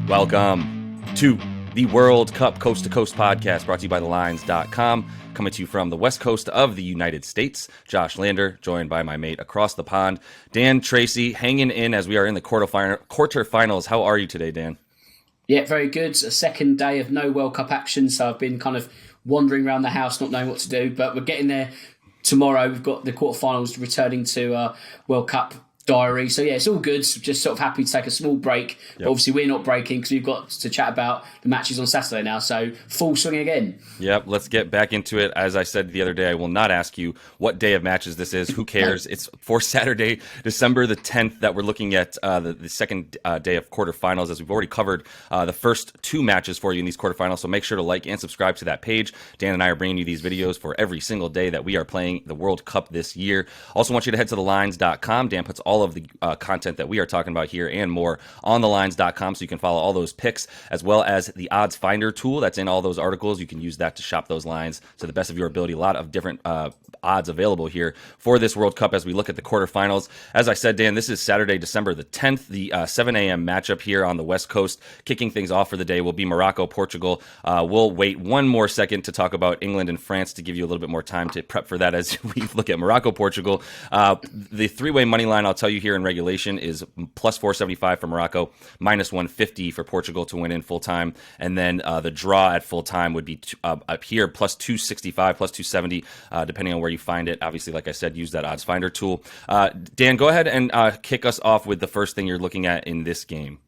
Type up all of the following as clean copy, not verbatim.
Welcome to the World Cup Coast to Coast podcast brought to you by thelines.com. Coming to you from the west coast of the United States. Josh Lander, joined by my mate across the pond, Dan Tracy, hanging in as we are in the quarterfinals. How are you today, Dan? Yeah, very good. A second day of no World Cup action, so I've been kind of wandering around the house not knowing what to do, but we're getting there tomorrow. We've got the quarterfinals returning to World Cup diary. So yeah, it's all good. Just sort of happy to take a small break. Yep. But obviously we're not breaking because we've got to chat about the matches on Saturday now. So full swing again. Yep, let's get back into it. As I said the other day, I will not ask you what day of matches this is. Who cares? It's for Saturday, December the 10th that we're looking at the second day of quarterfinals, as we've already covered the first two matches for you in these quarterfinals. So make sure to like and subscribe to that page. Dan and I are bringing you these videos for every single day that we are playing the World Cup this year. Also want you to head to thelines.com. Dan puts all of the content that we are talking about here and more on thelines.com, so you can follow all those picks, as well as the odds finder tool that's in all those articles. You can use that to shop those lines to the best of your ability. A lot of different odds available here for this World Cup as we look at the quarterfinals. As I said, Dan, this is Saturday, December the 10th, the 7 a.m. matchup here on the West Coast. Kicking things off for the day will be Morocco, Portugal. We'll wait one more second to talk about England and France to give you a little bit more time to prep for that as we look at Morocco, Portugal. The three-way money line, I'll tell you here in regulation, is plus 475 for Morocco, minus 150 for Portugal to win in full time. And then the draw at full time would be up here, plus 265, plus 270, depending on where you find it. Obviously, like I said, use that odds finder tool. Dan, go ahead and kick us off with the first thing you're looking at in this game.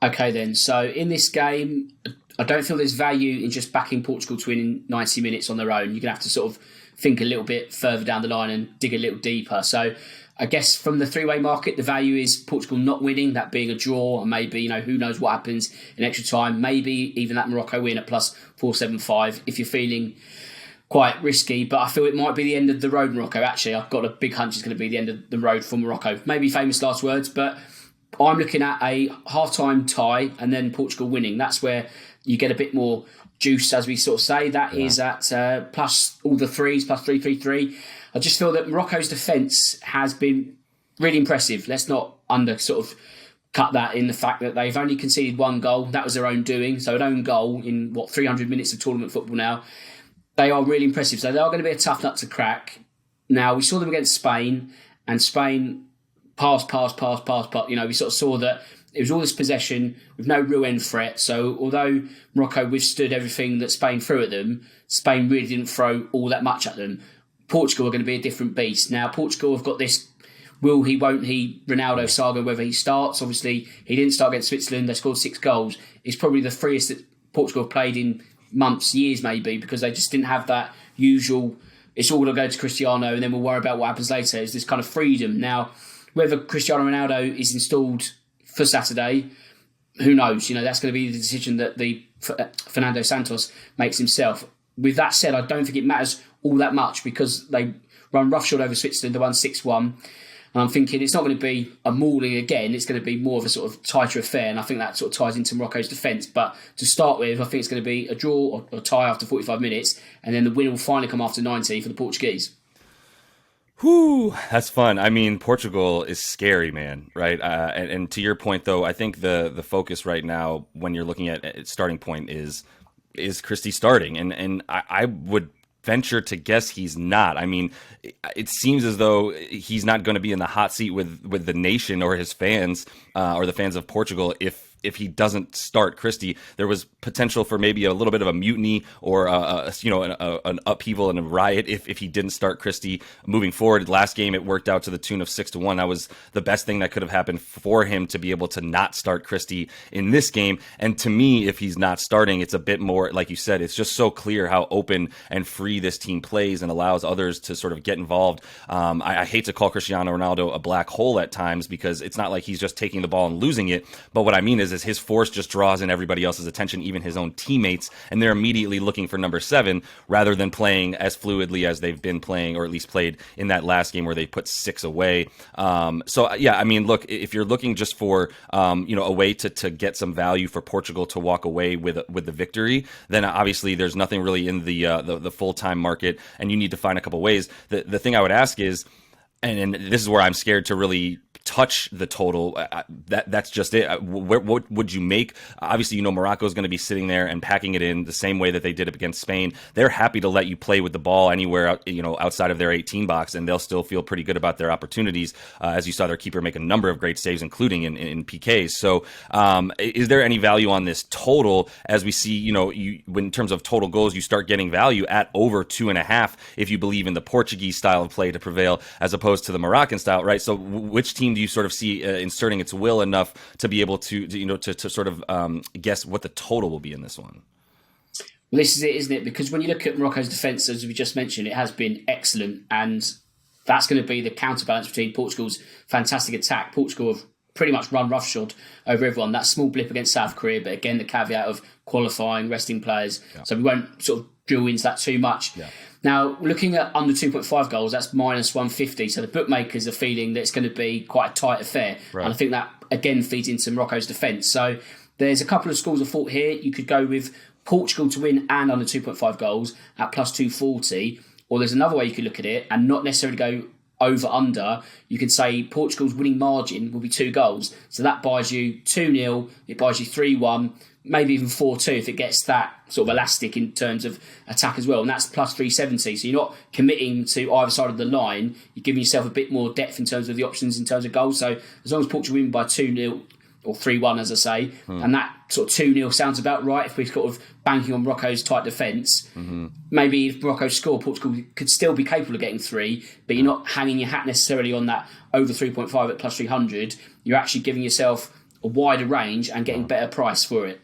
Okay, then. So in this game, I don't feel there's value in just backing Portugal to win in 90 minutes on their own. You're going to have to sort of think a little bit further down the line and dig a little deeper. So I guess from the three-way market, the value is Portugal not winning, that being a draw, and maybe, who knows what happens in extra time. Maybe even that Morocco win at plus 475 if you're feeling quite risky. But I feel it might be the end of the road, Morocco. Actually, I've got a big hunch it's going to be the end of the road for Morocco. Maybe famous last words, but I'm looking at a half-time tie and then Portugal winning. That's where you get a bit more juice, as we sort of say. That is at plus all the threes, plus 333. I just feel that Morocco's defence has been really impressive. Let's not cut that in the fact that they've only conceded one goal. That was their own doing. So an own goal in, 300 minutes of tournament football now. They are really impressive. So they are going to be a tough nut to crack. Now, we saw them against Spain, and Spain pass. We sort of saw that it was all this possession with no real end threat. So although Morocco withstood everything that Spain threw at them, Spain really didn't throw all that much at them. Portugal are going to be a different beast. Now, Portugal have got this will he, won't he, Ronaldo saga, whether he starts. Obviously, he didn't start against Switzerland. They scored 6 goals. It's probably the freest that Portugal have played in months, years maybe, because they just didn't have that usual, it's all going to go to Cristiano and then we'll worry about what happens later. It's this kind of freedom. Now, whether Cristiano Ronaldo is installed for Saturday, who knows? That's going to be the decision that the Fernando Santos makes himself. With that said, I don't think it matters all that much because they run roughshod over Switzerland. They won 6-1. And I'm thinking it's not going to be a mauling again. It's going to be more of a sort of tighter affair. And I think that sort of ties into Morocco's defence. But to start with, I think it's going to be a draw or a tie after 45 minutes. And then the win will finally come after 90 for the Portuguese. Whew, that's fun. I mean, Portugal is scary, man, right? And to your point, though, I think the focus right now when you're looking at starting point is Christie starting? And I would venture to guess he's not. I mean, it seems as though he's not going to be in the hot seat with the nation or his fans or the fans of Portugal if he doesn't start Christie. There was potential for maybe a little bit of a mutiny or an upheaval and a riot if he didn't start Christie moving forward. Last game it worked out to the tune of 6-1. That was the best thing that could have happened for him to be able to not start Christie in this game. And to me, if he's not starting, it's a bit more, like you said, it's just so clear how open and free this team plays and allows others to sort of get involved. I hate to call Cristiano Ronaldo a black hole at times because it's not like he's just taking the ball and losing it. But what I mean is his force just draws in everybody else's attention, even his own teammates, and they're immediately looking for number 7 rather than playing as fluidly as they've been playing, or at least played in that last game where they put 6 away. So yeah, I mean, look, if you're looking just for a way to get some value for Portugal to walk away with the victory, then obviously there's nothing really in the full-time market, and you need to find a couple ways. The thing I would ask is, and this is where I'm scared to really touch the total, that's just it. What would you make? Obviously, Morocco is going to be sitting there and packing it in the same way that they did it against Spain. They're happy to let you play with the ball anywhere, outside of their 18 box, and they'll still feel pretty good about their opportunities. As you saw, their keeper make a number of great saves, including in PKs. So, is there any value on this total? As we see, in terms of total goals, you start getting value at over 2.5 if you believe in the Portuguese style of play to prevail, as opposed to the Moroccan style, right? So, which team do you sort of see inserting its will enough to be able to sort of guess what the total will be in this one? Well, this is it, isn't it? Because when you look at Morocco's defence, as we just mentioned, it has been excellent, and that's going to be the counterbalance between Portugal's fantastic attack. Portugal have pretty much run roughshod over everyone. That small blip against South Korea, but again, the caveat of qualifying, resting players. Yeah. So we won't sort of drill into that too much. Yeah. Now, looking at under 2.5 goals, that's minus 150. So the bookmakers are feeling that it's going to be quite a tight affair. Right. And I think that, again, feeds into Morocco's defence. So there's a couple of schools of thought here. You could go with Portugal to win and under 2.5 goals at plus 240. Or there's another way you could look at it and not necessarily go over-under. You could say Portugal's winning margin will be 2 goals. So that buys you 2-0, it buys you 3-1, maybe even 4-2 if it gets that sort of elastic in terms of attack as well. And that's plus 370. So you're not committing to either side of the line. You're giving yourself a bit more depth in terms of the options in terms of goals. So as long as Portugal win by 2-0 or 3-1, as I say, and that sort of 2-0 sounds about right if we're sort of banking on Morocco's tight defence. Maybe if Morocco score, Portugal could still be capable of getting 3, but you're not hanging your hat necessarily on that over 3.5 at plus 300. You're actually giving yourself a wider range and getting better price for it.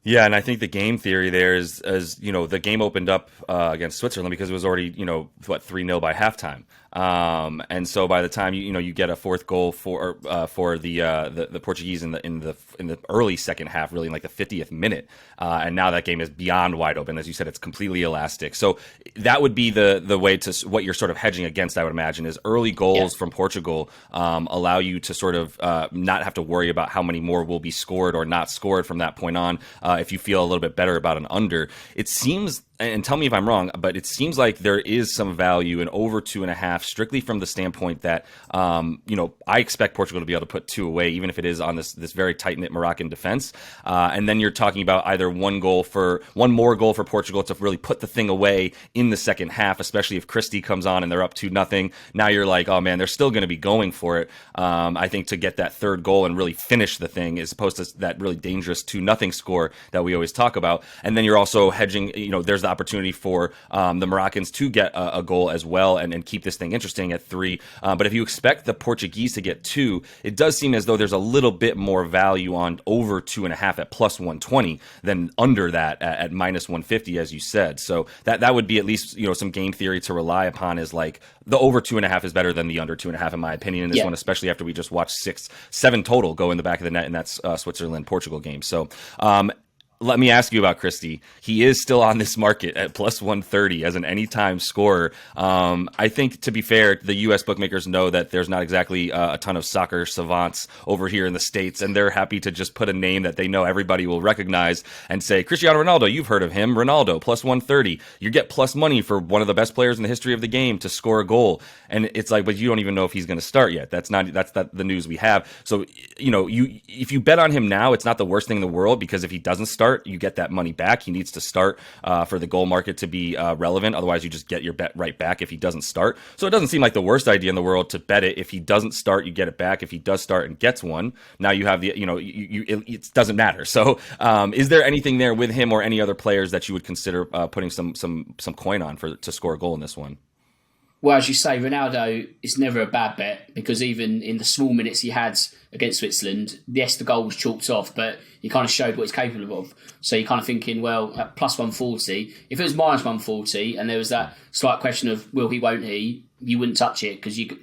Yeah, and I think the game theory there is, the game opened up against Switzerland because it was already, 3-0 by halftime. And so by the time you get a fourth goal for the Portuguese in the early second half, really in like the 50th minute, and now that game is beyond wide open. As you said, it's completely elastic. So that would be the way to what you're sort of hedging against. I would imagine is early goals from Portugal allow you to sort of not have to worry about how many more will be scored or not scored from that point on. If you feel a little bit better about an under, it seems. And tell me if I'm wrong, but it seems like there is some value in over 2.5, strictly from the standpoint that, I expect Portugal to be able to put 2 away, even if it is on this very tight-knit Moroccan defense. And then you're talking about either one more goal for Portugal to really put the thing away in the second half, especially if Christie comes on and they're up 2-0. Now you're like, oh man, they're still going to be going for it. I think to get that third goal and really finish the thing as opposed to that really dangerous 2-0 score that we always talk about. And then you're also hedging, there's the opportunity for the Moroccans to get a goal as well and keep this thing interesting at 3. But if you expect the Portuguese to get 2, it does seem as though there's a little bit more value on over 2.5 at plus 120 than under that at minus 150, as you said. So that would be at least some game theory to rely upon. Is like the over 2.5 is better than the under 2.5 in my opinion in this one, especially after we just watched 7 total go in the back of the net in that Switzerland-Portugal game. So let me ask you about Christie. He is still on this market at plus 130 as an anytime scorer. I think, to be fair, the U.S. bookmakers know that there's not exactly a ton of soccer savants over here in the States, and they're happy to just put a name that they know everybody will recognize and say, Cristiano Ronaldo, you've heard of him, Ronaldo, plus 130. You get plus money for one of the best players in the history of the game to score a goal. And it's like, but you don't even know if he's going to start yet. That's the news we have. So, if you bet on him now, it's not the worst thing in the world, because if he doesn't start, you get that money back. He needs to start for the goal market to be relevant. Otherwise, you just get your bet right back if he doesn't start. So it doesn't seem like the worst idea in the world to bet it. If he doesn't start, you get it back. If he does start and gets one, now you have it doesn't matter. So is there anything there with him or any other players that you would consider putting some coin on to score a goal in this one? Well, as you say, Ronaldo is never a bad bet, because even in the small minutes he had against Switzerland, yes, the goal was chalked off, but he kind of showed what he's capable of. So you're kind of thinking, well, at plus 140, if it was minus 140 and there was that slight question of will he, won't he, you wouldn't touch it, because you're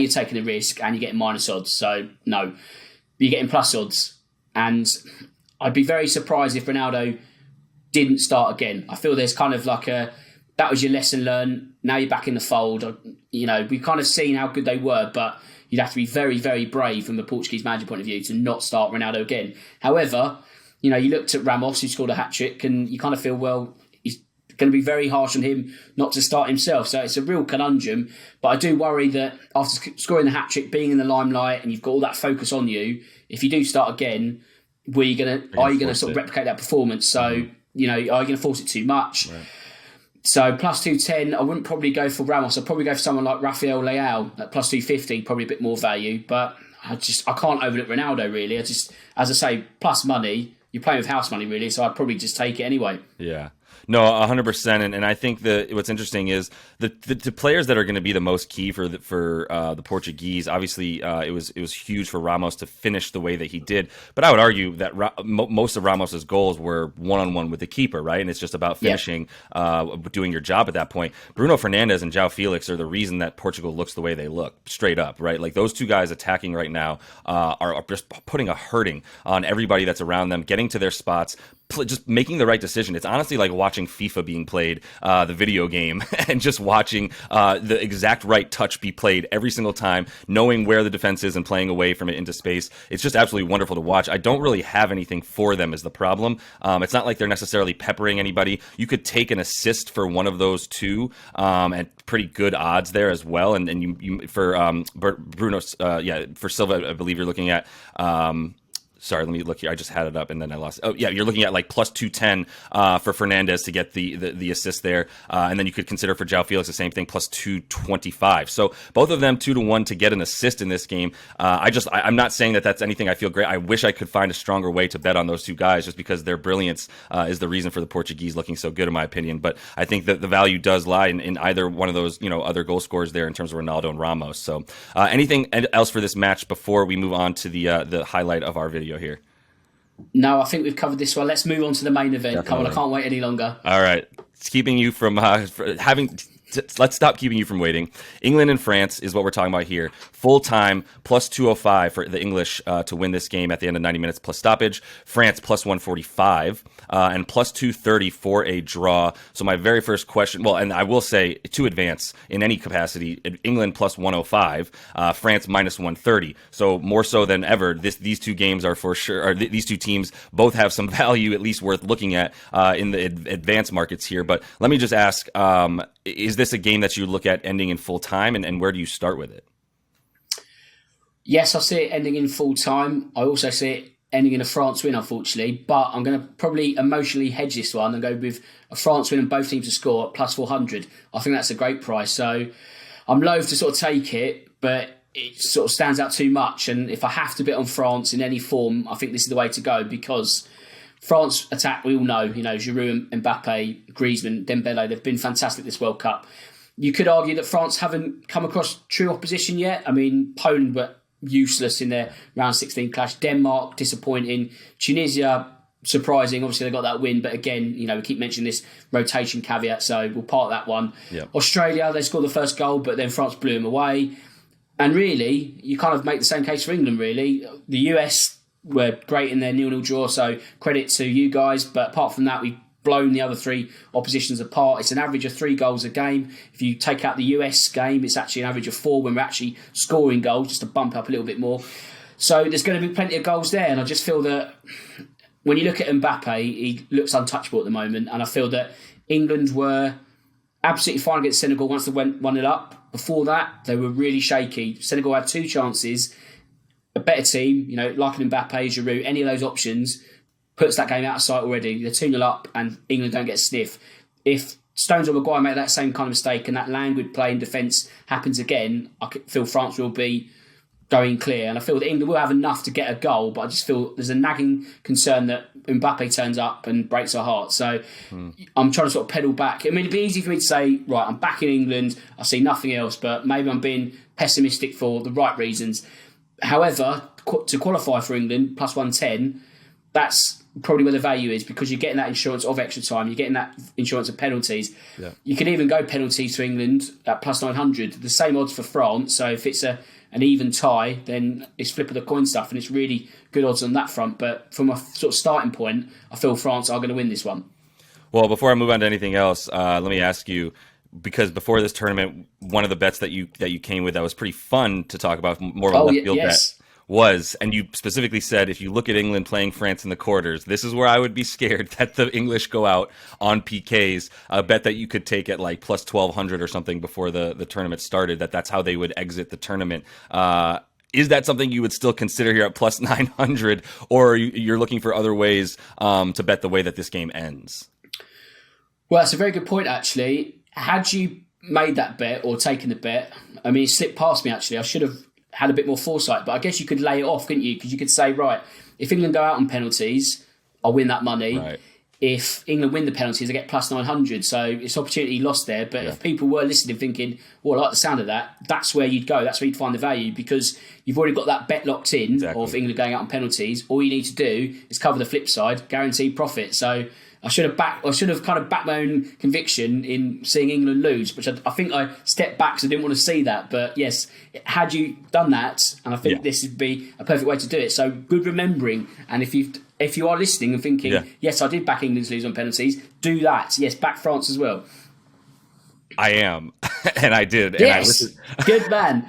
taking a risk and you're getting minus odds. So no, you're getting plus odds. And I'd be very surprised if Ronaldo didn't start again. I feel there's kind of like that was your lesson learned. Now you're back in the fold. We've kind of seen how good they were, but you'd have to be very, very brave from the Portuguese manager point of view to not start Ronaldo again. However, you looked at Ramos, who scored a hat-trick, and you kind of feel, well, he's going to be very harsh on him not to start himself. So it's a real conundrum. But I do worry that after scoring the hat-trick, being in the limelight, and you've got all that focus on you, if you do start again, are you going to sort of replicate that performance? So, you know, are you going to force it too much? Right. So plus 210, I wouldn't probably go for Ramos. I'd probably go for someone like Rafael Leao at plus 250, probably a bit more value. But I can't overlook Ronaldo, really. As I say, plus money, you're playing with house money, really, so I'd probably just take it anyway. Yeah. No, 100%. And I think what's interesting is the players that are going to be the most key for the Portuguese. Obviously, it was huge for Ramos to finish the way that he did. But I would argue that most of Ramos's goals were one-on-one with the keeper, right? And it's just about finishing, doing your job at that point. Bruno Fernandes and João Felix are the reason that Portugal looks the way they look, straight up, right? Like those two guys attacking right now are just putting a hurting on everybody that's around them, getting to their spots, just making the right decision. It's honestly like watching FIFA being played, the video game, and just watching the exact right touch be played every single time, knowing where the defense is and playing away from it into space. It's just absolutely wonderful to watch. I don't really have anything for them is the problem. It's not like they're necessarily peppering anybody. You could take an assist for one of those two at pretty good odds there as well. And you for Bruno, for Silva, I believe you're looking at. Sorry, let me look here. I just had it up and then I lost it. Oh, yeah, you're looking at like plus 210 for Fernandes to get the assist there. And then you could consider for João Felix the same thing, plus 225. So both of them 2-1 to get an assist in this game. I'm not saying that that's anything I feel great. I wish I could find a stronger way to bet on those two guys just because their brilliance is the reason for the Portuguese looking so good, in my opinion. But I think that the value does lie in either one of those, other goal scorers there in terms of Ronaldo and Ramos. So anything else for this match before we move on to the highlight of our video here? No, I think we've covered this one. Let's move on to the main event. Definitely. Come on, I can't wait any longer. All right. It's keeping you from let's stop keeping you from waiting. England and France is what we're talking about here. Full time, plus 205 for the English to win this game at the end of 90 minutes plus stoppage. France, plus 145, and plus 230 for a draw. So my very first question, and I will say to advance in any capacity, England plus 105, France minus 130. So more so than ever, these two games are for sure, or these two teams both have some value, at least worth looking at in the advanced markets here. But let me just ask, is this a game that you look at ending in full time, and where do you start with it? Yes, I see it ending in full time. I also see it ending in a France win, unfortunately. But I'm going to probably emotionally hedge this one and go with a France win and both teams to score at plus 400. I think that's a great price. So I'm loath to sort of take it, but it sort of stands out too much. And if I have to bet on France in any form, I think this is the way to go because France attack, we all know, Giroud, Mbappe, Griezmann, Dembele, they've been fantastic this World Cup. You could argue that France haven't come across true opposition yet. I mean, Poland were useless in their round 16 clash. Denmark, disappointing. Tunisia, surprising. Obviously, they got that win. But again, we keep mentioning this rotation caveat, so we'll park that one. Yep. Australia, they scored the first goal, but then France blew them away. And really, you kind of make the same case for England, really. The US were great in their 0-0 draw, so credit to you guys. But apart from that, we've blown the other three oppositions apart. It's an average of 3 goals a game. If you take out the US game, it's actually an average of 4 when we're actually scoring goals, just to bump up a little bit more. So there's going to be plenty of goals there, and I just feel that when you look at Mbappe, he looks untouchable at the moment, and I feel that England were absolutely fine against Senegal once they went 1-0 up. Before that, they were really shaky. Senegal had 2 chances. A better team, like an Mbappe, Giroud, any of those options, puts that game out of sight already. They're 2-0 up and England don't get a sniff. If Stones or Maguire make that same kind of mistake and that languid play in defence happens again, I feel France will be going clear. And I feel that England will have enough to get a goal, but I just feel there's a nagging concern that Mbappe turns up and breaks our heart. So I'm trying to sort of pedal back. I mean, it'd be easy for me to say, right, I'm back in England, I see nothing else, but maybe I'm being pessimistic for the right reasons. However, to qualify for England, plus 110, that's probably where the value is because you're getting that insurance of extra time, you're getting that insurance of penalties. Yeah. You can even go penalties to England at plus 900. The same odds for France, so if it's an even tie, then it's flip of the coin stuff, and it's really good odds on that front. But from a sort of starting point, I feel France are going to win this one. Well, before I move on to anything else, let me ask you, because before this tournament, one of the bets that you came with that was pretty fun to talk about, more of a left field bet, was, and you specifically said if you look at England playing France in the quarters, this is where I would be scared that the English go out on PKs. A bet that you could take at like plus 1,200 or something before the tournament started, that's how they would exit the tournament. Is that something you would still consider here at plus 900, or you're looking for other ways to bet the way that this game ends? Well, that's a very good point, actually. Had you made that bet or taken the bet, I mean, it slipped past me, actually. I should have had a bit more foresight, but I guess you could lay it off, couldn't you? Because you could say, right, if England go out on penalties, I'll win that money. Right. If England win the penalties, I get plus 900. So it's opportunity lost there. But if people were listening thinking, I like the sound of that, that's where you'd go. That's where you'd find the value, because you've already got that bet locked in of England going out on penalties. All you need to do is cover the flip side, guaranteed profit. So I should have kind of backed my own conviction in seeing England lose, which I think I stepped back because I didn't want to see that. But yes, had you done that, and I think this would be a perfect way to do it. So good remembering. And if you are listening and thinking, yes, I did back England to lose on penalties, do that. Yes, back France as well. I am, and I did. Yes, and good man.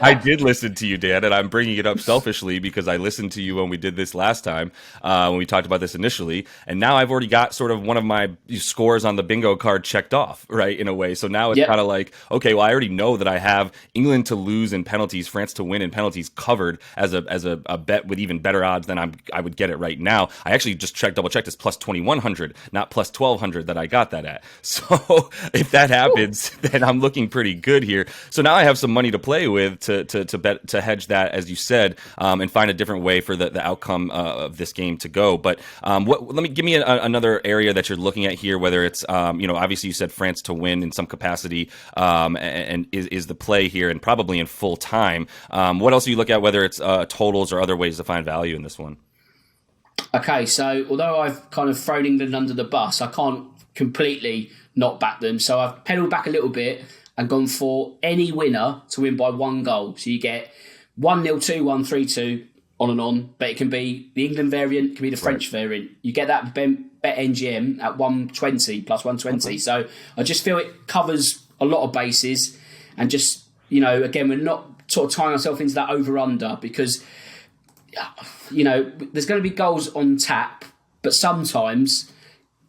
I did listen to you, Dan, and I'm bringing it up selfishly because I listened to you when we did this last time, when we talked about this initially, and now I've already got sort of one of my scores on the bingo card checked off, right, in a way. So now it's kind of like, okay, well, I already know that I have England to lose in penalties, France to win in penalties covered as a bet with even better odds than I would get it right now. I actually just double checked. It's plus 2,100, not plus 1,200 that I got that at. So if that happens, then I'm looking pretty good here. So now I have some money to play with to bet, to hedge that, as you said, and find a different way for the outcome of this game to go. But give me another area that you're looking at here, whether it's obviously you said France to win in some capacity, and is the play here, and probably in full time. What else do you look at, whether it's totals or other ways to find value in this one? Okay, so although I've kind of thrown England under the bus, I can't completely not back them. So I've pedalled back a little bit and gone for any winner to win by one goal. So you get 1-0, 2-1, 3-2, on and on. But it can be the England variant, it can be the French variant. You get that bet NGM at 120, plus 120. Okay. So I just feel it covers a lot of bases. And just, again, we're not sort of tying ourselves into that over-under because, there's going to be goals on tap. But sometimes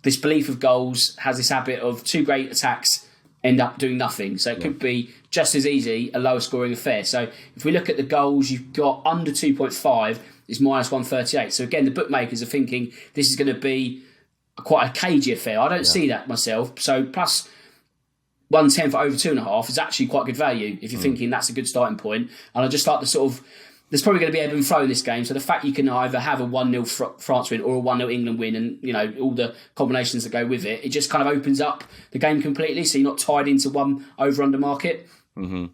this belief of goals has this habit of two great attacks end up doing nothing. So it could be just as easy a lower scoring affair. So if we look at the goals, you've got under 2.5 is minus 138. So again, the bookmakers are thinking this is going to be quite a cagey affair. I don't see that myself. So plus 110 for over 2.5 is actually quite good value if you're thinking that's a good starting point. And I just like the sort of, there's probably going to be ebb and flow in this game. So the fact you can either have a 1-0 France win or a 1-0 England win and, all the combinations that go with it, it just kind of opens up the game completely. So you're not tied into one over-under market. Mm-hmm.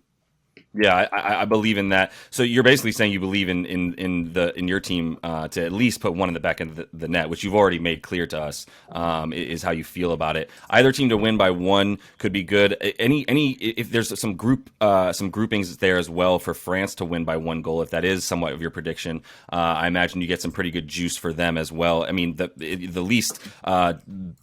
Yeah, I believe in that. So you're basically saying you believe in your team to at least put one in the back end of the net, which you've already made clear to us is how you feel about it. Either team to win by one could be good. Any if there's some groupings there as well for France to win by one goal, if that is somewhat of your prediction, I imagine you get some pretty good juice for them as well. I mean, the least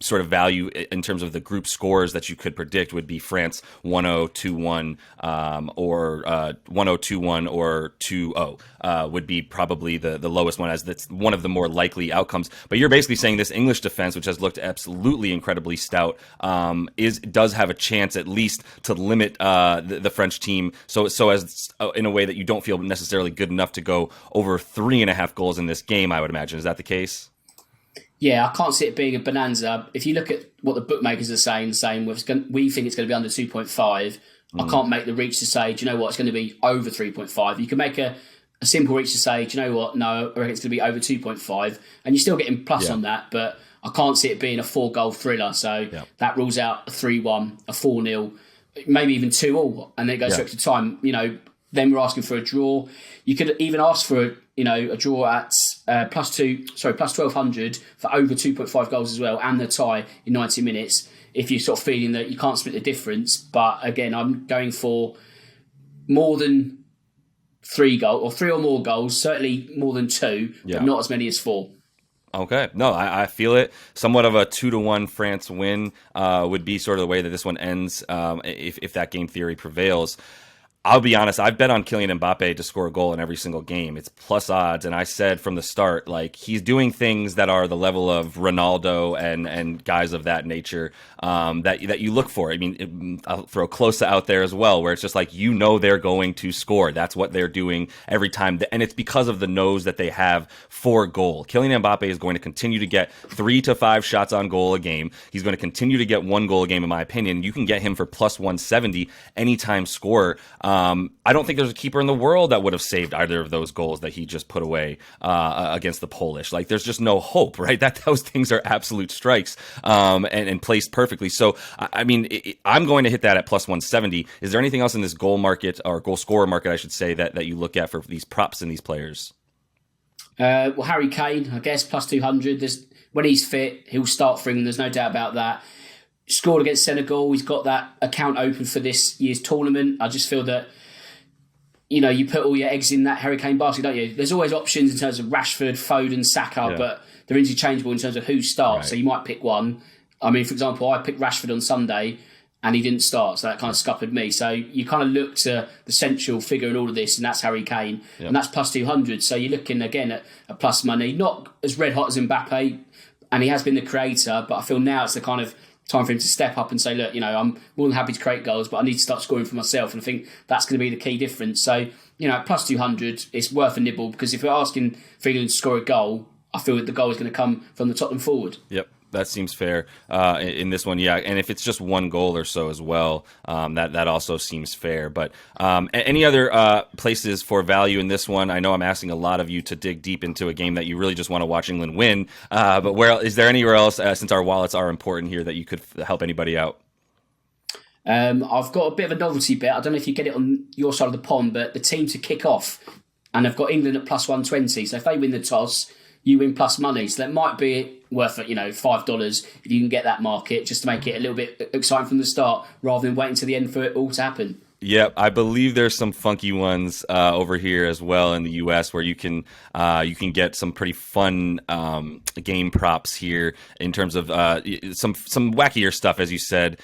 sort of value in terms of the group scores that you could predict would be France 1-0, 2-1, or 1-0, 2-1, or 2-0 would be probably the lowest one, as that's one of the more likely outcomes. But you're basically saying this English defense, which has looked absolutely incredibly stout, does have a chance at least to limit the French team, so as in a way that you don't feel necessarily good enough to go over 3.5 goals in this game, I would imagine. Is that the case? Yeah, I can't see it being a bonanza. If you look at what the bookmakers are saying we think it's going to be under 2.5. I can't make the reach to say, do you know what, it's going to be over 3.5. You can make a simple reach to say, do you know what, no, I reckon it's going to be over 2.5. And you're still getting plus on that, but I can't see it being a 4-goal thriller. So that rules out a 3-1, a 4-0, maybe even 2-2, and then it goes to extra time. Then we're asking for a draw. You could even ask for a draw at plus 1,200 for over 2.5 goals as well, and the tie in 90 minutes. If you're sort of feeling that you can't split the difference. But again, I'm going for more than 3 goals, or 3 or more goals, certainly more than 2, but not as many as 4. Okay. No, I feel it. Somewhat of a 2-1 France win would be sort of the way that this one ends if that game theory prevails. I'll be honest, I've bet on Kylian Mbappe to score a goal in every single game. It's plus odds, and I said from the start, like, he's doing things that are the level of Ronaldo and guys of that nature, that you look for. I mean, I'll throw Klose out there as well, where it's just like, they're going to score. That's what they're doing every time, and it's because of the nose that they have for goal. Kylian Mbappe is going to continue to get 3 to 5 shots on goal a game. He's going to continue to get 1 goal a game, in my opinion. You can get him for plus 170 anytime scorer. I don't think there's a keeper in the world that would have saved either of those goals that he just put away against the Polish. Like, there's just no hope, right? That those things are absolute strikes, and placed perfectly. So, I mean, I'm going to hit that at plus 170. Is there anything else in this goal market, or goal scorer market, I should say, that you look at for these props in these players? Well, Harry Kane, I guess, plus 200. When he's fit, he'll start for England. There's no doubt about that. Scored against Senegal. He's got that account open for this year's tournament. I just feel that, you put all your eggs in that Harry Kane basket, don't you? There's always options in terms of Rashford, Foden, Saka, but they're interchangeable in terms of who starts. Right. So you might pick one. I mean, for example, I picked Rashford on Sunday and he didn't start, so that kind of scuppered me. So you kind of look to the central figure in all of this, and that's Harry Kane, and that's plus 200. So you're looking again at a plus money, not as red hot as Mbappe, and he has been the creator, but I feel now it's the kind of time for him to step up and say, look, I'm more than happy to create goals, but I need to start scoring for myself, and I think that's going to be the key difference. So, plus 200, it's worth a nibble, because if you're asking for England to score a goal, I feel that the goal is going to come from the Tottenham forward. Yep. That seems fair in this one, yeah. And if it's just 1 goal or so as well, that also seems fair. But any other places for value in this one? I know I'm asking a lot of you to dig deep into a game that you really just want to watch England win. But is there anywhere else, since our wallets are important here, that you could help anybody out? I've got a bit of a novelty bet. I don't know if you get it on your side of the pond, but the team to kick off, and I've got England at plus 120. So if they win the toss, you win plus money. So that might be worth, $5 if you can get that market, just to make it a little bit exciting from the start, rather than waiting to the end for it all to happen. Yep, I believe there's some funky ones over here as well in the U.S. where you can get some pretty fun game props here in terms of some wackier stuff, as you said,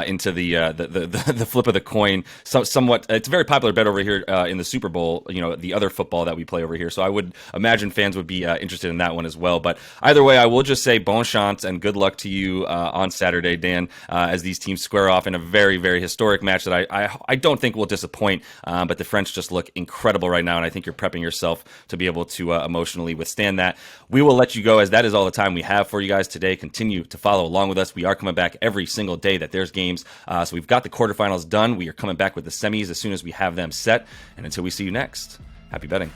into the flip of the coin. Somewhat, it's a very popular bet over here in the Super Bowl. The other football that we play over here. So I would imagine fans would be interested in that one as well. But either way, I will just say bon chance and good luck to you on Saturday, Dan, as these teams square off in a very, very historic match that I don't think will disappoint, but the French just look incredible right now, and I think you're prepping yourself to be able to emotionally withstand that. We will let you go, as that is all the time we have for you guys today. Continue to follow along with us. We are coming back every single day that there's games, so we've got the quarterfinals done. We are coming back with the semis as soon as we have them set, and until we see you next, happy betting.